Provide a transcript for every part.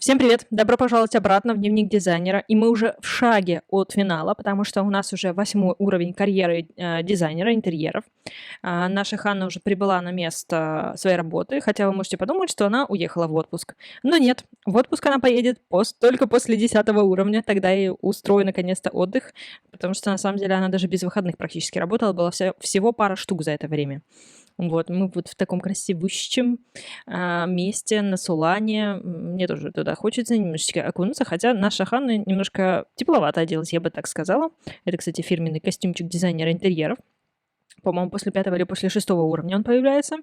Всем привет! Добро пожаловать обратно в дневник дизайнера. И мы уже в шаге от финала, потому что у нас уже 8-й уровень карьеры дизайнера интерьеров. Наша Ханна уже прибыла на место своей работы, хотя вы можете подумать, что она уехала в отпуск. Но нет, в отпуск она поедет только после 10-го уровня, тогда и устрою наконец-то отдых, потому что на самом деле она даже без выходных практически работала, было всего пара штук за это время. Вот, мы вот в таком красивущем месте на Сулане. Мне тоже туда хочется немножечко окунуться, хотя наша Ханна немножко тепловато оделась, я бы так сказала. Это, кстати, фирменный костюмчик дизайнера интерьеров. По-моему, после 5-го или после 6-го уровня он появляется.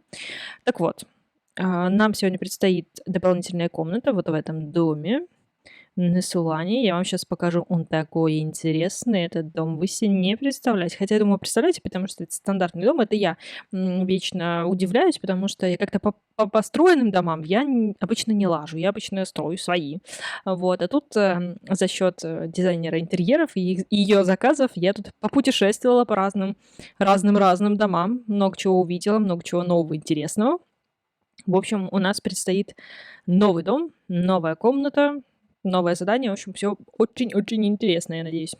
Так вот, нам сегодня предстоит дополнительная комната вот в этом доме на Сулане. Я вам сейчас покажу, он такой интересный, этот дом. Вы себе не представляете. Хотя, я думаю, представляете, потому что это стандартный дом. Это я вечно удивляюсь, потому что я как-то по построенным домам я обычно не лажу. Я обычно строю свои. Вот. А тут за счет дизайнера интерьеров и ее заказов я тут попутешествовала по разным домам. Много чего увидела, много чего нового, интересного. В общем, у нас предстоит новый дом, новая комната, новое задание. В общем, все очень-очень интересно, я надеюсь.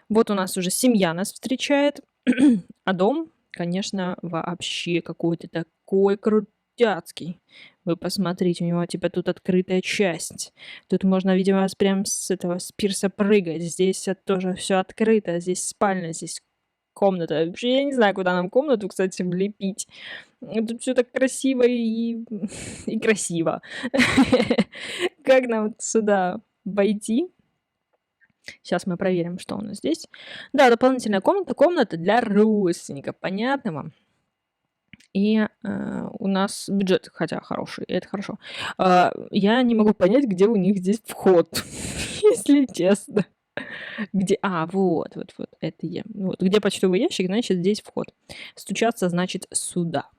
Вот у нас уже семья нас встречает, а дом, конечно, вообще какой-то такой крутяцкий. Вы посмотрите, у него типа тут открытая часть. Тут можно, видимо, прям с пирса прыгать. Здесь тоже все открыто. Здесь спальня, здесь комната. Вообще я не знаю, куда нам комнату, кстати, влепить. Тут все так красиво и и красиво. Как нам сюда войти? Сейчас мы проверим, что у нас здесь. Да, дополнительная комната для родственников. Понятно вам? И, у нас бюджет, хотя хороший, и это хорошо. Я не могу понять, где у них здесь вход, если честно. Где? Вот, это я. Вот, где почтовый ящик, значит, здесь вход. Стучаться, значит, сюда.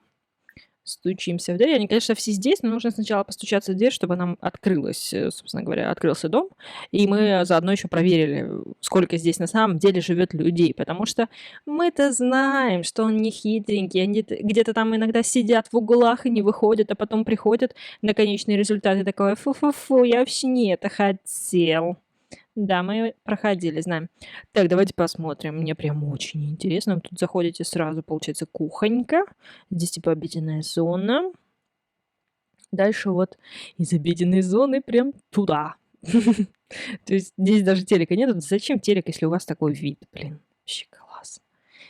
Стучимся в дверь. Они, конечно, все здесь, но нужно сначала постучаться в дверь, чтобы нам открылось, собственно говоря, открылся дом. И мы заодно еще проверили, сколько здесь на самом деле живет людей. Потому что мы-то знаем, что он не хитренький. Они где-то там иногда сидят в углах и не выходят, а потом приходят на конечный результат и такое: фу-фу-фу, я вообще не это хотел. Да, мы проходили, знаем. Так, давайте посмотрим. Мне прям очень интересно. Тут заходите сразу, получается, кухонька. Здесь типа обеденная зона. Дальше вот из обеденной зоны прям туда. То есть здесь даже телека нет. Зачем телек, если у вас такой вид? Блин, вообще класс.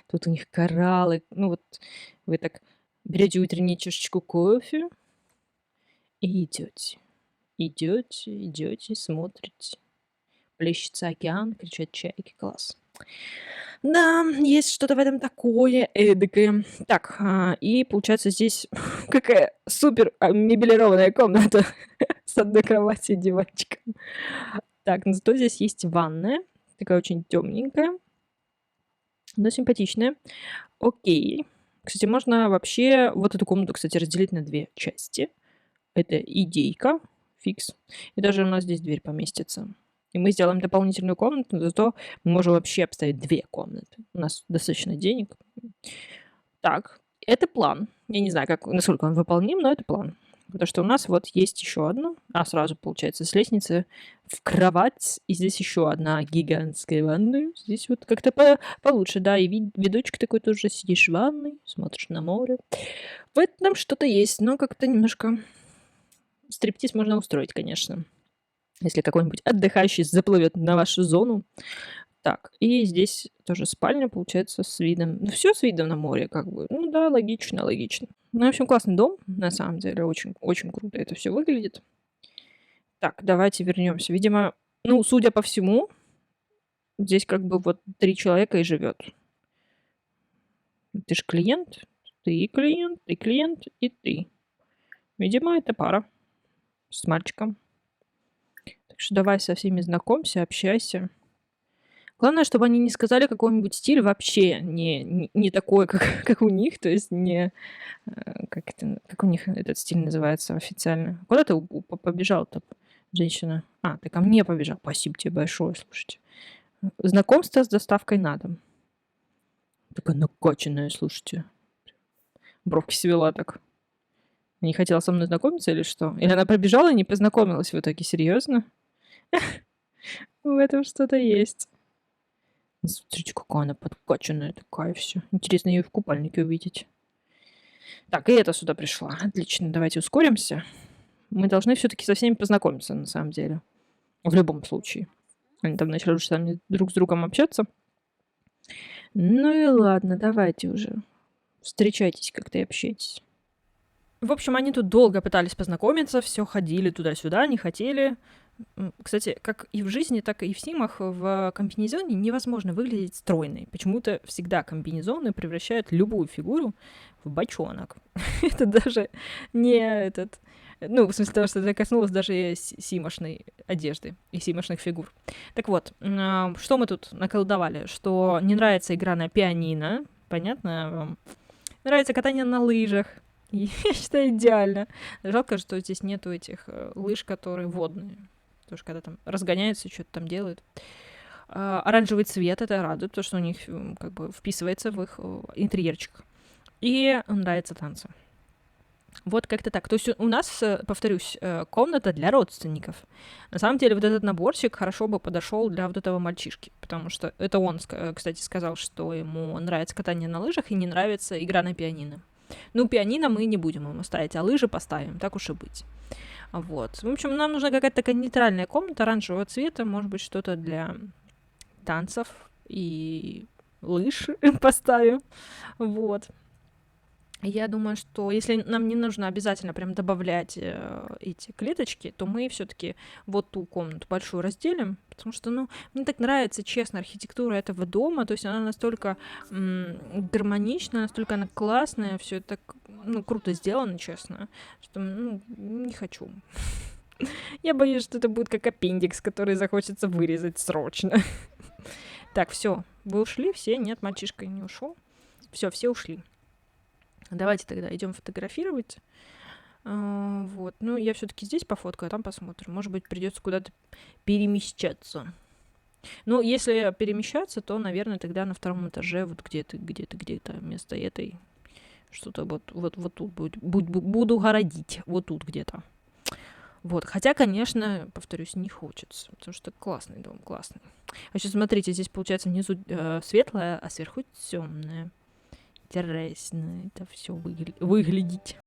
Тут у них кораллы. Ну вот вы так берете утреннюю чашечку кофе и идете. Идете, смотрите. Плещется океан, кричат чайки. Класс. Да, есть что-то в этом такое эдакое. Так, и получается здесь какая супер мебелированная комната с одной кроватью и диванчиком. Так, но зато здесь есть ванная, такая очень темненькая, но симпатичная. Окей. Кстати, можно вообще вот эту комнату, кстати, разделить на две части. Это идейка, фикс. И даже у нас здесь дверь поместится. И мы сделаем дополнительную комнату, зато мы можем вообще обставить 2 комнаты. У нас достаточно денег. Так, это план. Я не знаю, насколько он выполним, но это план. Потому что у нас вот есть еще одно. Сразу, получается, с лестницы в кровать. И здесь еще одна гигантская ванная. Здесь вот как-то получше, да. И видочек такой тоже. Сидишь в ванной, смотришь на море. В этом что-то есть, но как-то немножко... Стриптиз можно устроить, конечно. Если какой-нибудь отдыхающий заплывет на вашу зону. Так, и здесь тоже спальня, получается, с видом. Ну, все с видом на море, как бы. Ну да, логично, логично. Ну, в общем, классный дом, на самом деле. Очень, очень круто это все выглядит. Так, давайте вернемся. Видимо, ну, судя по всему, здесь как бы вот 3 человека и живет. Ты же клиент, ты клиент, ты клиент и ты. Видимо, это пара с мальчиком. Так что давай со всеми знакомься, общайся. Главное, чтобы они не сказали какой-нибудь стиль вообще не такой, как у них, то есть не как у них этот стиль называется официально. Куда ты побежал-то, женщина? Ты ко мне побежал. Спасибо тебе большое, слушайте. Знакомство с доставкой на дом. Такая накачанная, слушайте. Бровки свела так. Не хотела со мной знакомиться или что? Или она пробежала и не познакомилась в итоге? Серьезно? В этом что-то есть. Смотрите, какая она подкачанная такая все. Интересно ее в купальнике увидеть. Так, и это сюда пришла. Отлично, давайте ускоримся. Мы должны все-таки со всеми познакомиться, на самом деле. В любом случае. Они там начали уже сами друг с другом общаться. Ну и ладно, давайте уже. Встречайтесь как-то и общайтесь. В общем, они тут долго пытались познакомиться, все ходили туда-сюда, не хотели. Кстати, как и в жизни, так и в симах в комбинезоне невозможно выглядеть стройной. Почему-то всегда комбинезоны превращают любую фигуру в бочонок. Это даже не этот... Ну, в смысле того, что это коснулось даже симошной одежды и симошных фигур. Так вот, что мы тут наколдовали? Что не нравится игра на пианино, понятно вам? Нравится катание на лыжах. Я считаю, идеально. Жалко, что здесь нету этих лыж, которые водные. Потому что когда там разгоняются, что-то там делают. Оранжевый цвет, это радует, потому что у них как бы вписывается в их интерьерчик. И нравятся танцы. Вот как-то так. То есть у нас, повторюсь, комната для родственников. На самом деле вот этот наборчик хорошо бы подошел для вот этого мальчишки, потому что это он, кстати, сказал, что ему нравится катание на лыжах и не нравится игра на пианино. Ну, пианино мы не будем ему ставить, а лыжи поставим, так уж и быть. Вот. В общем, нам нужна какая-то такая нейтральная комната оранжевого цвета, может быть, что-то для танцев и лыж поставим. Вот. Я думаю, что если нам не нужно обязательно прям добавлять эти клеточки, то мы все-таки вот ту комнату большую разделим, потому что, ну, мне так нравится, честно, архитектура этого дома, то есть она настолько гармоничная, настолько она классная, все это так, ну, круто сделано, честно, что, ну, не хочу. Я боюсь, что это будет как аппендикс, который захочется вырезать срочно. Так, все, вы ушли все? Нет, мальчишка не ушел. Все ушли. Давайте тогда идем фотографировать. Вот. Ну, я все-таки здесь пофоткаю, а там посмотрим. Может быть, придется куда-то перемещаться. Ну, если перемещаться, то, наверное, тогда на втором этаже вот где-то вместо этой что-то вот тут буду городить. Вот тут где-то. Вот. Хотя, конечно, повторюсь, не хочется, потому что классный дом, классный. А сейчас смотрите, здесь получается внизу светлое, а сверху темное. Интересно это все выглядеть.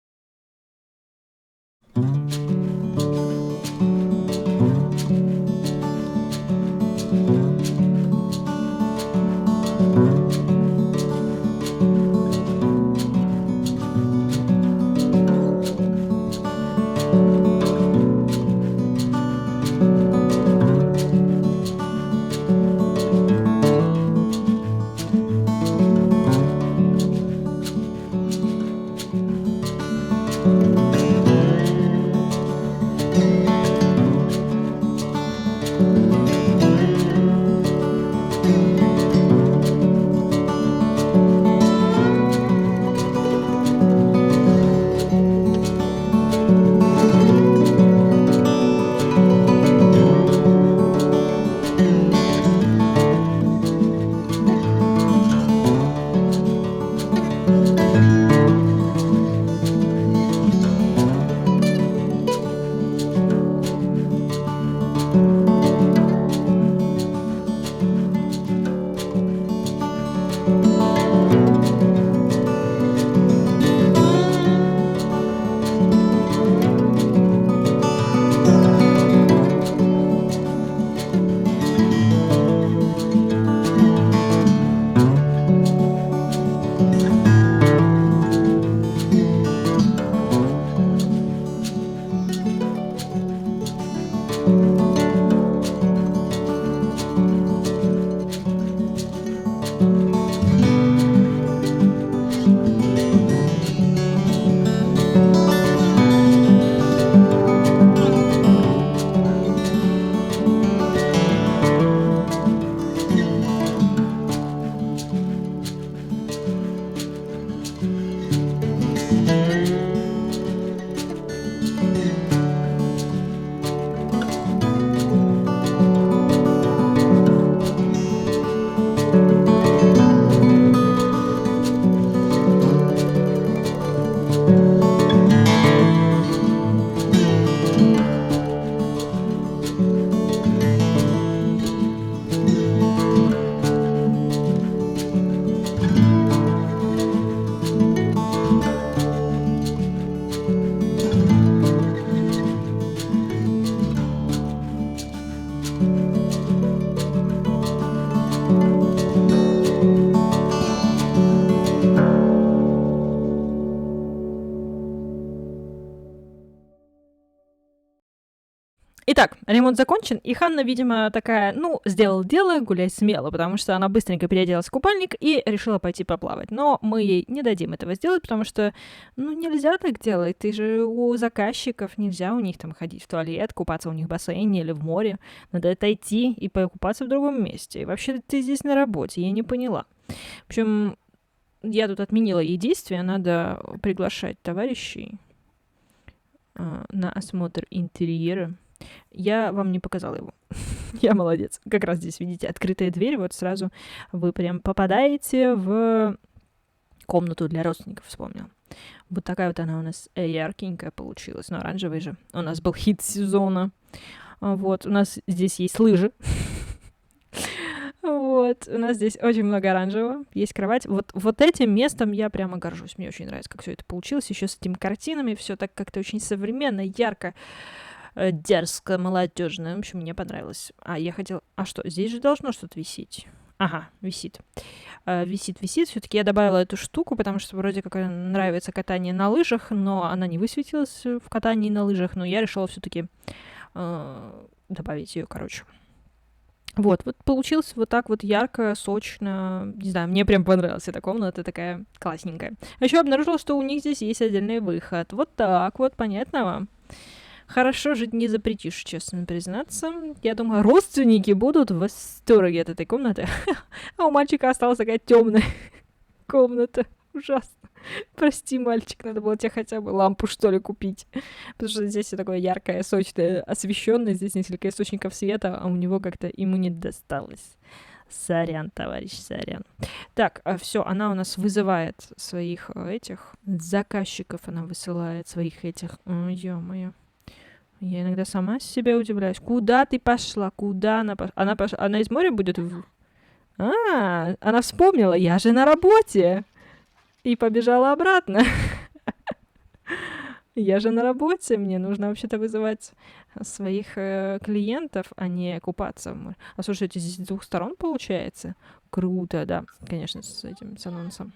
Итак, ремонт закончен, и Ханна, видимо, такая, ну, сделал дело, гуляй смело, потому что она быстренько переоделась в купальник и решила пойти поплавать. Но мы ей не дадим этого сделать, потому что, ну, нельзя так делать. Ты же у заказчиков, нельзя у них там ходить в туалет, купаться у них в бассейне или в море. Надо отойти и покупаться в другом месте. И вообще ты здесь на работе, я не поняла. В общем, я тут отменила ей действие, надо приглашать товарищей на осмотр интерьера. Я вам не показала его. Я молодец. Как раз здесь, видите, открытая дверь. Вот сразу вы прям попадаете в комнату для родственников, вспомнил. Вот такая вот она у нас яркенькая получилась. Но оранжевый же. У нас был хит сезона. Вот. У нас здесь есть лыжи. Вот. У нас здесь очень много оранжевого. Есть кровать. Вот этим местом я прямо горжусь. Мне очень нравится, как все это получилось. Еще с этими картинами. Все так как-то очень современно, ярко. Дерзко, молодежно. В общем, мне понравилось. Я хотела... А что, здесь же должно что-то висеть? Ага, висит. Висит. Все-таки я добавила эту штуку, потому что вроде как нравится катание на лыжах, но она не высветилась в катании на лыжах, но я решила все-таки добавить ее, короче. Вот получилось вот так вот ярко, сочно. Не знаю, мне прям понравилась эта комната, такая классненькая. А еще обнаружила, что у них здесь есть отдельный выход. Вот так вот, понятно вам? Хорошо жить не запретишь, честно признаться. Я думаю, родственники будут в восторге от этой комнаты. А у мальчика осталась такая темная комната. Ужасно. Прости, мальчик, надо было тебе хотя бы лампу, что ли, купить. Потому что здесь все такое яркое, сочное, освещенное. Здесь несколько источников света, а у него как-то ему не досталось. Сорян, товарищ, сорян. Так, все, она у нас вызывает своих этих заказчиков, она высылает своих этих... Ё-моё. Я иногда сама себя удивляюсь. Куда ты пошла? Куда она пошла? Она из моря будет... Она вспомнила, я же на работе. И побежала обратно. Я же на работе, мне нужно вообще-то вызывать своих клиентов, а не купаться в море. А слушайте, здесь с двух сторон получается? Круто, да, конечно, с этим, с анонсом.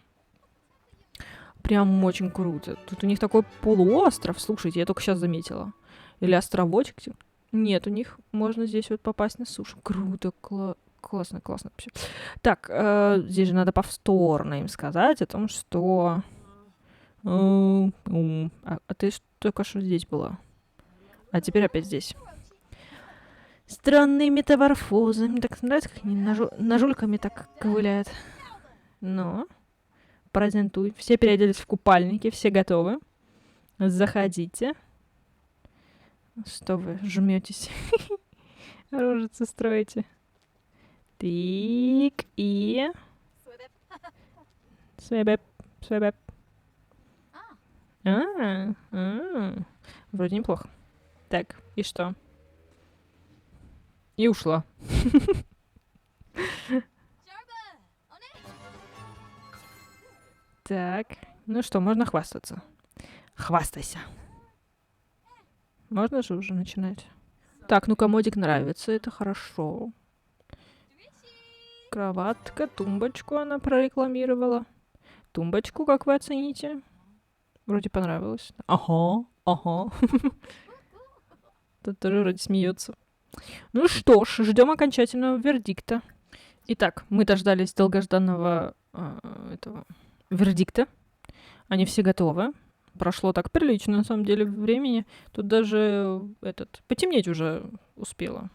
Прям очень круто. Тут у них такой полуостров, слушайте, я только сейчас заметила. Или островочек. Нет, у них можно здесь вот попасть на сушу. Круто, классно вообще. Так, здесь же надо повторно им сказать о том, что... А ты только что здесь была. А теперь опять здесь. Странные метаморфозы. Мне так нравится, как они ножульками так ковыляют. Но... Презентуй. Все переоделись в купальники, все готовы. Заходите. Что вы жметесь? Рожицы строите. Тик и... Свебеп. Вроде неплохо. Так, и что? И ушла. Так, ну что, можно хвастаться. Хвастайся. Можно же уже начинать? Так, ну комодик нравится, это хорошо. Кроватка, тумбочку она прорекламировала. Тумбочку, как вы оцените? Вроде понравилось. Ага. Тут тоже вроде смеется. Ну что ж, ждем окончательного вердикта. Итак, мы дождались долгожданного этого вердикта. Они все готовы. Прошло так прилично, на самом деле, времени. Тут даже потемнеть уже успело.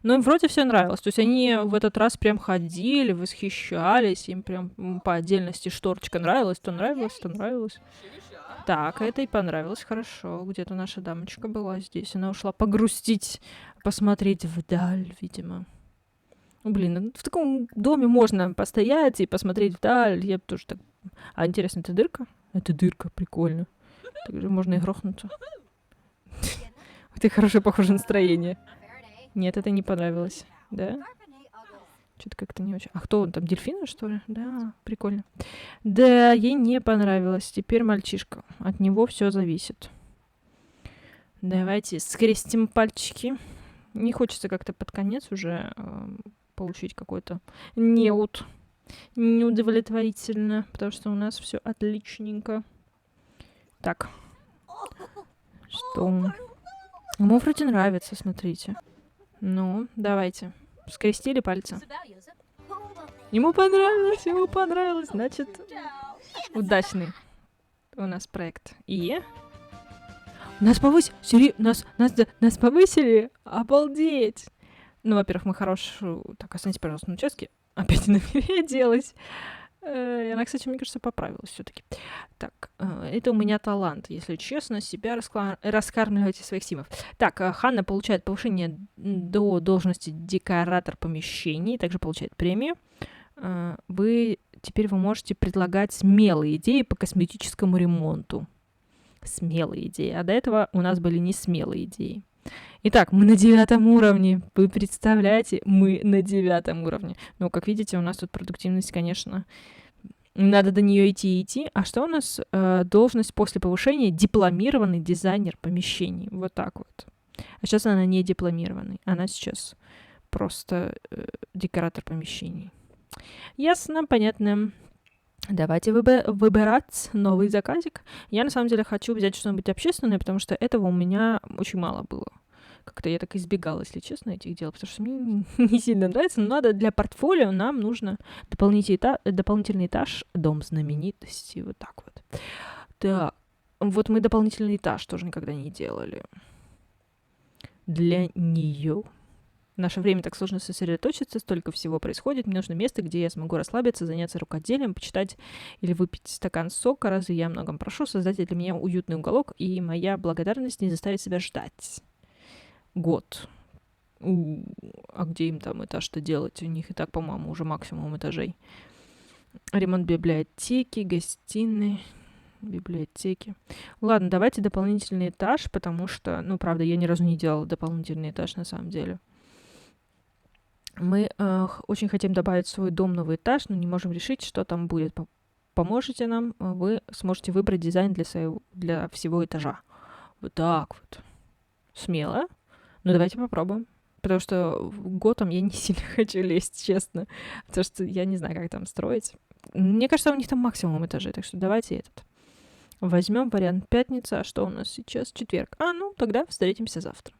Но им вроде все нравилось. То есть они в этот раз прям ходили, восхищались. Им прям по отдельности шторочка нравилась. То нравилось. Так, это и понравилось. Хорошо. Где-то наша дамочка была здесь. Она ушла погрустить, посмотреть вдаль, видимо. Блин, в таком доме можно постоять и посмотреть вдаль. Я тоже так... А интересно, это дырка? Это дырка, прикольно. Так же можно и грохнуться. Это хорошее, похоже, настроение. Нет, это не понравилось. Да? Что-то как-то не очень... А кто он там, дельфины, что ли? Да, прикольно. Да, ей не понравилось. Теперь мальчишка. От него все зависит. Давайте скрестим пальчики. Не хочется как-то под конец уже получить какой-то неудовлетворительно, потому что у нас все отличненько. Так. Что? Ему вроде нравится, смотрите. Ну, давайте. Скрестили пальцы. Ему понравилось, значит, удачный у нас проект. И нас повысили, нас повысили, обалдеть. Ну, во-первых, мы хорошую... Так, останьтесь, пожалуйста, на участке. Опять на переоделась. И она, кстати, мне кажется, поправилась все-таки. Так, это у меня талант, если честно, себя раскармливать из своих симов. Так, Ханна получает повышение до должности декоратор помещений, также получает премию. Теперь вы можете предлагать смелые идеи по косметическому ремонту. Смелые идеи. А до этого у нас были не смелые идеи. Итак, мы на 9 уровне. Вы представляете, мы на 9 уровне. Ну, как видите, у нас тут продуктивность, конечно, надо до нее идти. А что у нас? Должность после повышения дипломированный дизайнер помещений. Вот так вот. А сейчас она не дипломированный. Она сейчас просто декоратор помещений. Ясно, понятно. Давайте выбирать новый заказик. Я, на самом деле, хочу взять что-нибудь общественное, потому что этого у меня очень мало было. Как-то я так избегала, если честно, этих дел, потому что мне не сильно нравится. Но надо для портфолио, нам нужно дополнительный этаж, дом знаменитости, вот так вот. Так, вот мы дополнительный этаж тоже никогда не делали. Для нее. В наше время так сложно сосредоточиться, столько всего происходит. Мне нужно место, где я смогу расслабиться, заняться рукоделием, почитать или выпить стакан сока. Разве я о многом прошу? Создайте для меня уютный уголок, и моя благодарность не заставит себя ждать. Год. А где им там этаж-то делать? У них и так, по-моему, уже максимум этажей. Ремонт библиотеки, гостиной, библиотеки. Ладно, давайте дополнительный этаж, потому что, ну, правда, я ни разу не делала дополнительный этаж на самом деле. Мы очень хотим добавить в свой дом новый этаж, но не можем решить, что там будет. Поможете нам, вы сможете выбрать дизайн для всего этажа. Вот так вот. Смело. Ну, давайте попробуем. Потому что в Готэм я не сильно хочу лезть, честно. Потому что я не знаю, как там строить. Мне кажется, у них там максимум этажей, так что давайте этот. Возьмем вариант пятница. А что у нас сейчас? Четверг. Ну, тогда встретимся завтра.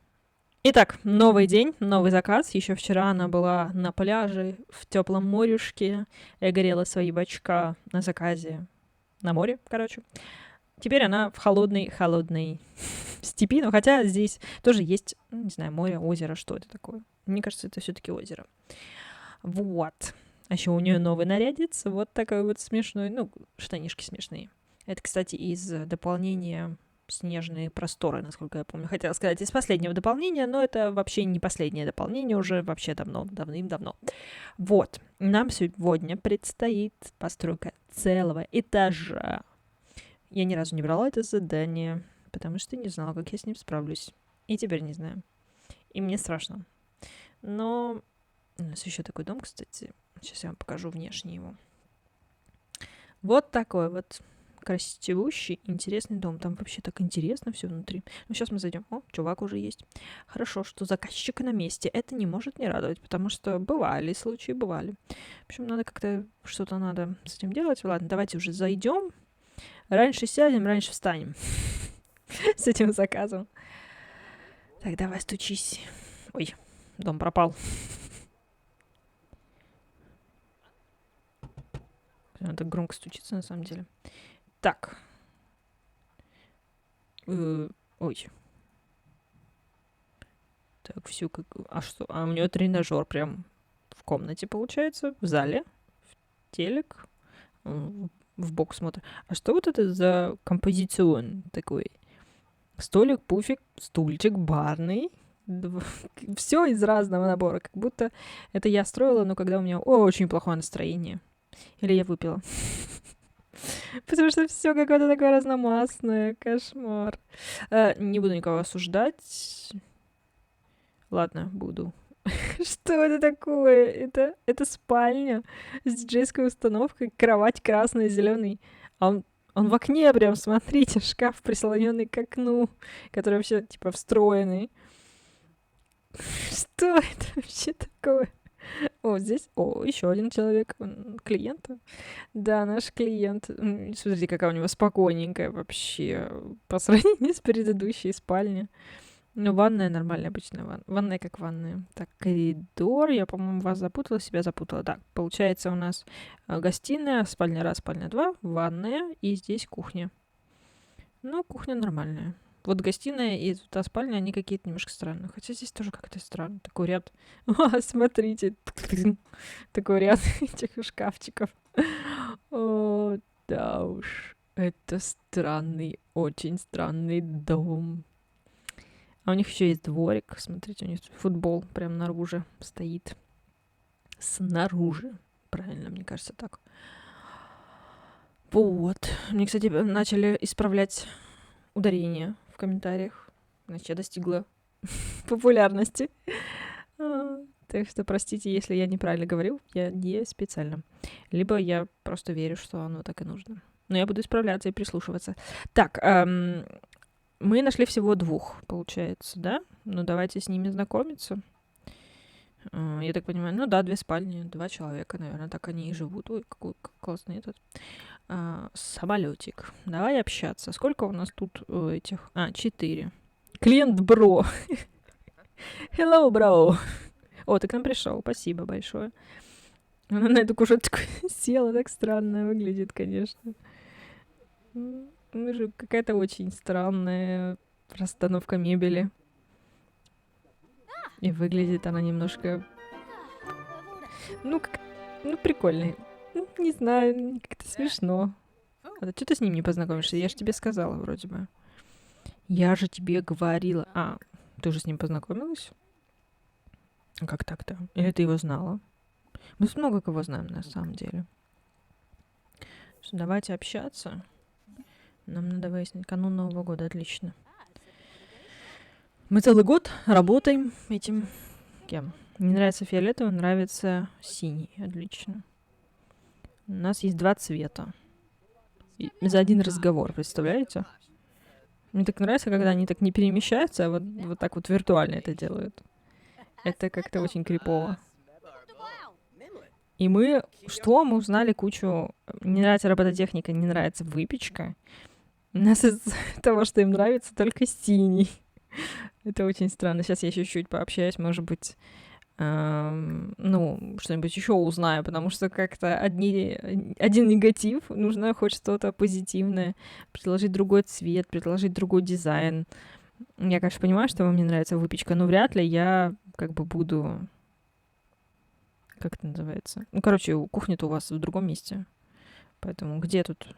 Итак, новый день, новый заказ. Еще вчера она была на пляже, в теплом морюшке. Я горела свои бачка на заказе на море, короче. Теперь она в холодной степи. Но хотя здесь тоже есть, не знаю, море, озеро, что это такое. Мне кажется, это все-таки озеро. Вот. А еще у нее новый нарядец. Вот такой вот смешной. Ну, штанишки смешные. Это, кстати, из дополнения «Снежные просторы», насколько я помню. Хотела сказать из последнего дополнения, но это вообще не последнее дополнение, уже вообще давным-давно. Вот. Нам сегодня предстоит постройка целого этажа. Я ни разу не брала это задание, потому что не знала, как я с ним справлюсь. И теперь не знаю. И мне страшно. Но у нас еще такой дом, кстати. Сейчас я вам покажу внешне его. Вот такой вот красивущий, интересный дом. Там вообще так интересно все внутри. Ну, сейчас мы зайдем. О, чувак уже есть. Хорошо, что заказчик на месте. Это не может не радовать, потому что бывали случаи. В общем, надо как-то что-то надо с этим делать. Ладно, давайте уже зайдем. Раньше сядем, раньше встанем. С этим заказом. Так, давай, стучись. Ой, дом пропал. Он так громко стучится, на самом деле. Так. Ой. Так, все как... А что? А у него тренажер прям в комнате, получается, в зале. Телек. В бок смотрит. А что вот это за композицион такой? Столик, пуфик, стульчик, барный. Все из разного набора. Как будто это я строила, но когда у меня очень плохое настроение. Или я выпила. Потому что все какое-то такое разномастное. Кошмар. Не буду никого осуждать. Ладно, буду. Что это такое? Это спальня с диджейской установкой, кровать красная, зеленый. Он в окне прям, смотрите, шкаф прислоненный к окну, который вообще типа встроенный. Что это вообще такое? Здесь, еще один человек, клиент. Да, наш клиент. Смотрите, какая у него спокойненькая вообще по сравнению с предыдущей спальней. Ну, ванная нормальная, обычная ванная как ванная. Так, коридор. Я, по-моему, вас запутала, себя запутала. Так, получается у нас гостиная, спальня 1, спальня 2, ванная и здесь кухня. Ну, кухня нормальная. Вот гостиная и та спальня, они какие-то немножко странные. Хотя здесь тоже как-то странно. Такой ряд. Смотрите. Такой ряд этих шкафчиков. О, да уж. Это странный, очень странный дом. А у них еще есть дворик. Смотрите, у них футбол прям наружу стоит. Снаружи. Правильно, мне кажется, так. Вот. Мне, кстати, начали исправлять ударение в комментариях. Значит, я достигла популярности. Так что простите, если я неправильно говорю. Я не специально. Либо я просто верю, что оно так и нужно. Но я буду исправляться и прислушиваться. Так, мы нашли всего 2, получается, да? Ну, давайте с ними знакомиться. Я так понимаю, ну да, 2 спальни, 2 человека, наверное, так они и живут. Ой, какой классный этот самолетик. Давай общаться. Сколько у нас тут этих? 4. Клиент бро. Hello, бро. О, ты к нам пришел. Спасибо большое. Она на эту кушетку села, так странно выглядит, конечно. Какая-то очень странная расстановка мебели. И выглядит она немножко... Ну, прикольный. Не знаю, как-то смешно. А что ты с ним не познакомишься? Я же тебе сказала вроде бы. Я же тебе говорила. Ты же с ним познакомилась? Как так-то? Или ты его знала? Мы много кого знаем на самом деле. Давайте общаться. Нам надо выяснить канун Нового года. Отлично. Мы целый год работаем этим кем? Мне нравится фиолетовый, нравится синий. Отлично. У нас есть 2 цвета. И за один разговор, представляете? Мне так нравится, когда они так не перемещаются, а вот так вот виртуально это делают. Это как-то очень крипово. И мы узнали кучу... Не нравится робототехника, не нравится выпечка. У нас из того, что им нравится, только синий. Это очень странно. Сейчас я еще чуть-чуть пообщаюсь, может быть, что-нибудь еще узнаю, потому что как-то один негатив, нужно хоть что-то позитивное, предложить другой цвет, предложить другой дизайн. Я, конечно, понимаю, что вам не нравится выпечка, но вряд ли я как бы буду... Как это называется? Ну, короче, кухня-то у вас в другом месте. Поэтому где тут?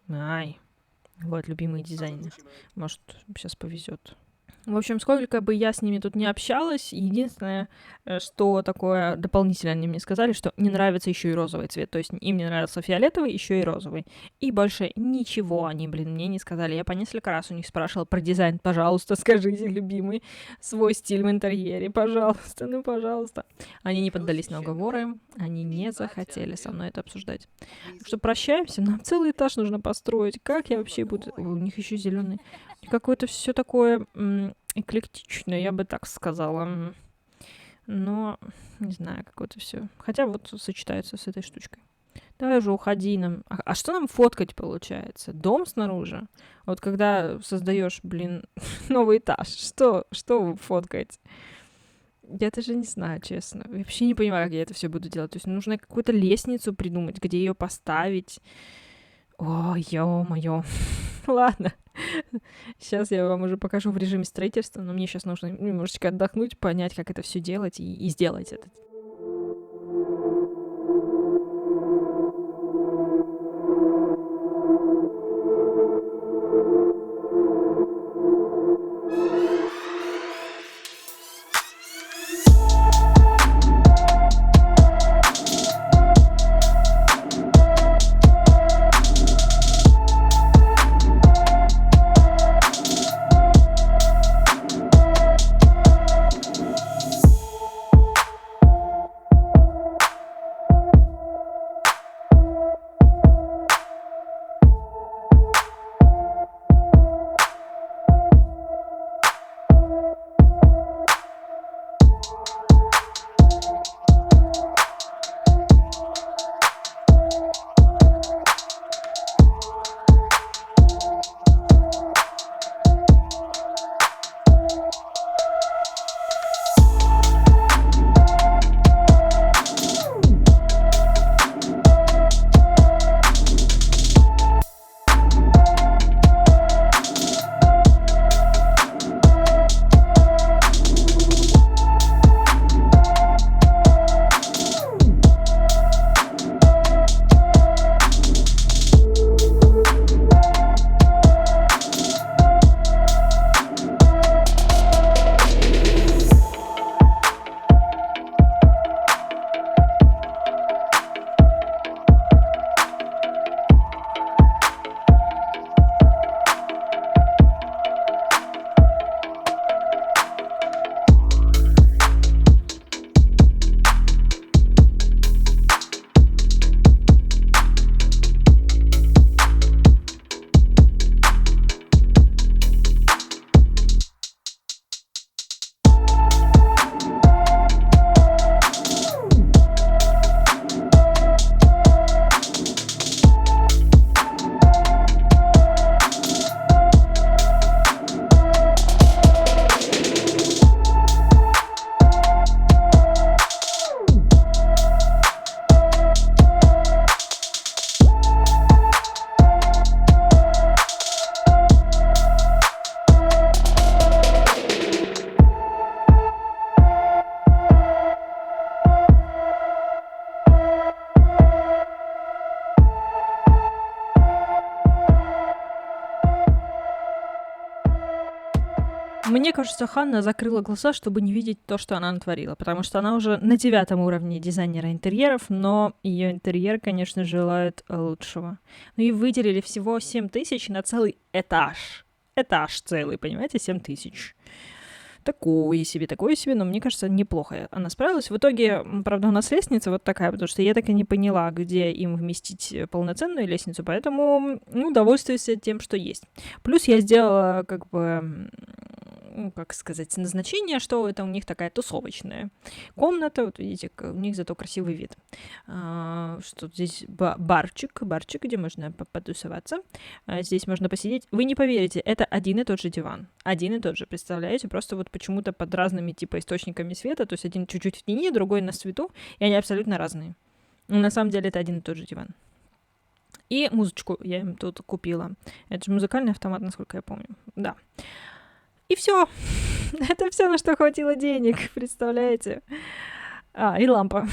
Вот, любимые дизайны. Может, сейчас повезет. В общем, сколько бы я с ними тут не общалась, единственное, что такое дополнительно они мне сказали, что не нравится еще и розовый цвет. То есть им не нравился фиолетовый, еще и розовый. И больше ничего они, мне не сказали. Я по несколько раз у них спрашивала про дизайн. Пожалуйста, скажите, любимый, свой стиль в интерьере, пожалуйста, ну, пожалуйста. Они не поддались на уговоры, они не захотели со мной это обсуждать. Так что прощаемся, нам целый этаж нужно построить. Как я вообще буду... У них еще зеленый. Какое-то все такое эклектичное, я бы так сказала. Но, не знаю, какое-то все. Хотя вот сочетается с этой штучкой. Давай уже уходи нам. А что нам фоткать получается? Дом снаружи? Вот когда создаешь, новый этаж, что фоткать? Я даже не знаю, честно. Я вообще не понимаю, как я это все буду делать. То есть нужно какую-то лестницу придумать, где ее поставить. О, ё-моё. Ладно. Сейчас я вам уже покажу в режиме строительства, но мне сейчас нужно немножечко отдохнуть, понять, как это все делать и сделать это. Мне кажется, Ханна закрыла глаза, чтобы не видеть то, что она натворила, потому что она уже на 9 уровне дизайнера интерьеров, но ее интерьер, конечно, желает лучшего. Ну и выделили всего 7000 на целый этаж. Этаж целый, понимаете, 7000. Такое себе, но мне кажется, неплохо она справилась. В итоге, правда, у нас лестница вот такая, потому что я так и не поняла, где им вместить полноценную лестницу, поэтому, ну, довольствуюсь тем, что есть. Плюс я сделала, как бы, ну, как сказать, назначение, что это у них такая тусовочная комната, вот видите, у них зато красивый вид. Что здесь барчик, где можно потусоваться. Здесь можно посидеть. Вы не поверите, это один и тот же диван. Один и тот же, представляете? Просто вот почему-то под разными типа источниками света, то есть один чуть-чуть в тени, другой на свету, и они абсолютно разные. Но на самом деле это один и тот же диван. И музычку я им тут купила. Это же музыкальный автомат, насколько я помню. Да. И все. Это все, на что хватило денег, представляете? И лампа.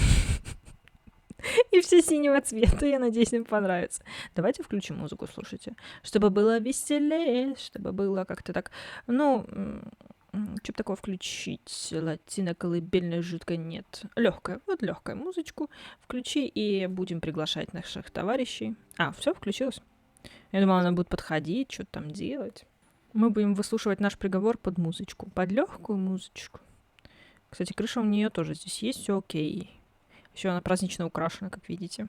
И все синего цвета, я надеюсь, им понравится. Давайте включим музыку, слушайте. Чтобы было веселее, чтобы было как-то так... Ну, что бы такого включить? Латино-колыбельная жутко нет. Легкая, вот легкая музычку. Включи, и будем приглашать наших товарищей. Все, включилось. Я думала, она будет подходить, что-то там делать. Мы будем выслушивать наш приговор под музычку. Под легкую музычку. Кстати, крыша у нее тоже здесь есть, все окей. Еще она празднично украшена, как видите.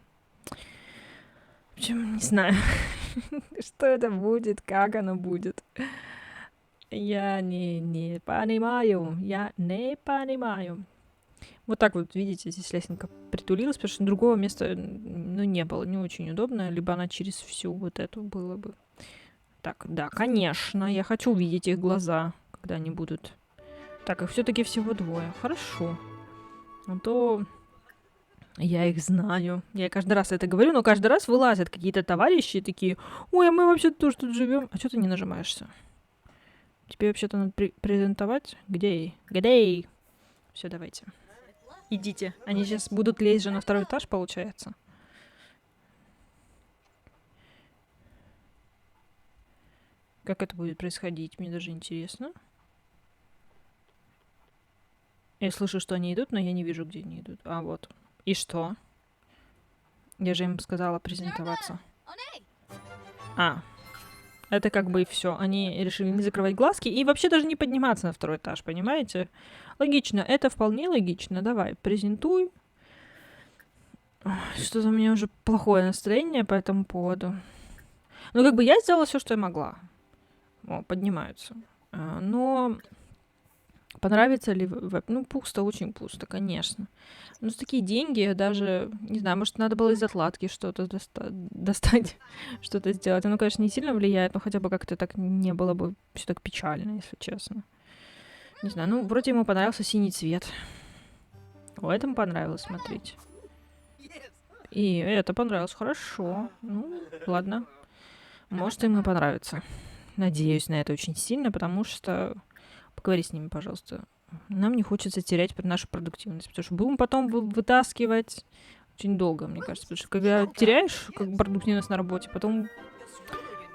В общем, не знаю, что это будет, как оно будет. Я не понимаю. Вот так вот, видите, здесь лесенка притулилась, потому что другого места, ну, не было, не очень удобно. Либо она через всю вот эту было бы. Так, да, конечно, я хочу увидеть их глаза, когда они будут. Так, их все-таки всего 2. Хорошо. А то... Я их знаю. Я каждый раз это говорю, но каждый раз вылазят какие-то товарищи такие: ой, а мы вообще-то тоже тут живем. А что ты не нажимаешься? Тебе вообще-то надо презентовать? Где? Все, давайте. Идите. Они сейчас будут лезть же на 2 этаж, получается. Как это будет происходить? Мне даже интересно. Я слышу, что они идут, но я не вижу, где они идут. Вот. И что? Я же им сказала презентоваться. Это как бы и все. Они решили не закрывать глазки и вообще даже не подниматься на 2 этаж, понимаете? Логично, это вполне логично. Давай, презентуй. Что-то у меня уже плохое настроение по этому поводу. Ну, как бы я сделала все, что я могла. Поднимаются. Но... Понравится ли веб? Ну, пусто, очень пусто, конечно. Но с такие деньги я даже, не знаю, может, надо было из отладки что-то достать, что-то сделать. Оно, конечно, не сильно влияет, но хотя бы как-то так не было бы все так печально, если честно. Не знаю, ну, вроде ему понравился синий цвет. Этому понравилось смотреть. И это понравилось, хорошо. Ну, ладно. Может, им и понравится. Надеюсь на это очень сильно, потому что... Поговори с ними, пожалуйста. Нам не хочется терять нашу продуктивность, потому что будем потом вытаскивать очень долго, мне кажется. Потому что когда теряешь как продуктивность на работе, потом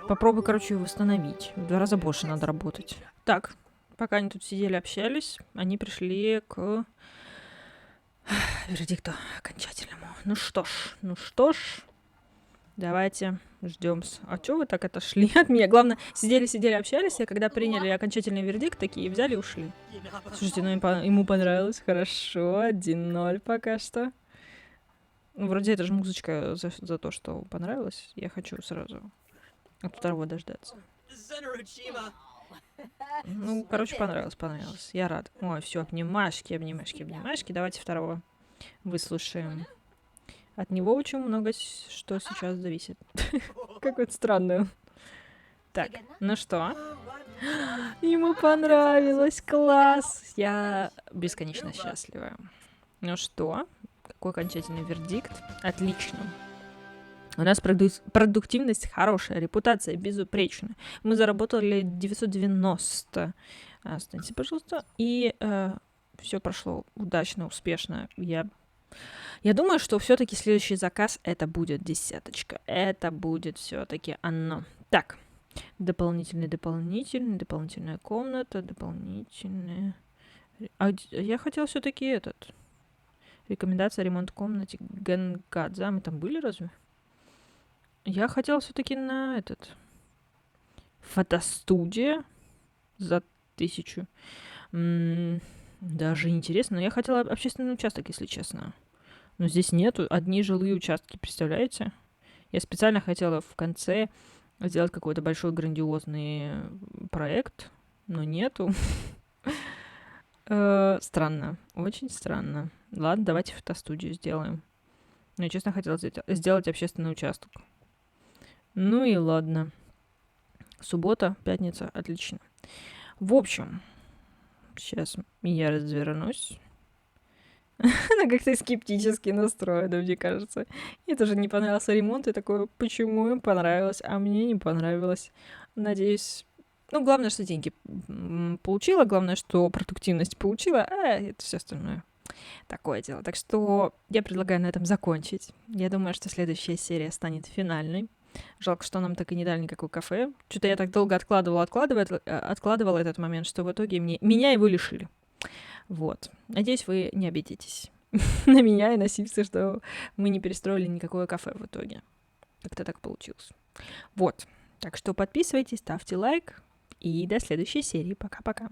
попробуй, ее восстановить. В 2 раза больше надо работать. Так, пока они тут сидели, общались, они пришли к вердикту окончательному. Ну что ж, давайте ждем. А чё вы так отошли от меня? Главное, сидели, общались, а когда приняли окончательный вердикт, такие взяли и ушли. Слушайте, ну ему понравилось. Хорошо, 1-0 пока что. Ну, вроде это же музычка за то, что понравилось. Я хочу сразу от 2 дождаться. Ну, понравилось. Я рад. Ой, все, обнимашки. Давайте 2 выслушаем. От него очень много что сейчас зависит. Какой-то странный. Так, ну что? Ему понравилось, класс! Я бесконечно счастлива. Ну что? Какой окончательный вердикт? Отлично. У нас продуктивность хорошая, репутация безупречная. Мы заработали 990. Останьте, пожалуйста. И все прошло удачно, успешно. Я думаю, что все-таки следующий заказ это будет 10. Это будет все-таки оно. Так, Дополнительная комната, дополнительная... я хотел все-таки рекомендация ремонт комнате Генгадзе. Мы там были разве? Я хотел все-таки на фотостудия за 1000. Даже интересно. Но я хотела общественный участок, если честно. Но здесь нету. Одни жилые участки, представляете? Я специально хотела в конце сделать какой-то большой грандиозный проект, но нету. Странно. Очень странно. Ладно, давайте фотостудию сделаем. Но я, честно, хотела сделать общественный участок. Ну и ладно. Суббота, пятница, отлично. В общем, сейчас я развернусь. Она как-то скептически настроена, мне кажется. Ей тоже не понравился ремонт, и такое, почему им понравилось, а мне не понравилось. Надеюсь... Ну, главное, что деньги получила, главное, что продуктивность получила, а это все остальное. Такое дело. Так что я предлагаю на этом закончить. Я думаю, что следующая серия станет финальной. Жалко, что нам так и не дали никакое кафе. Что-то я так долго откладывала этот момент, что в итоге меня его лишили. Вот. Надеюсь, вы не обидитесь на меня и на Сивса, что мы не перестроили никакое кафе в итоге. Как-то так получилось. Вот. Так что подписывайтесь, ставьте лайк. И до следующей серии. Пока-пока.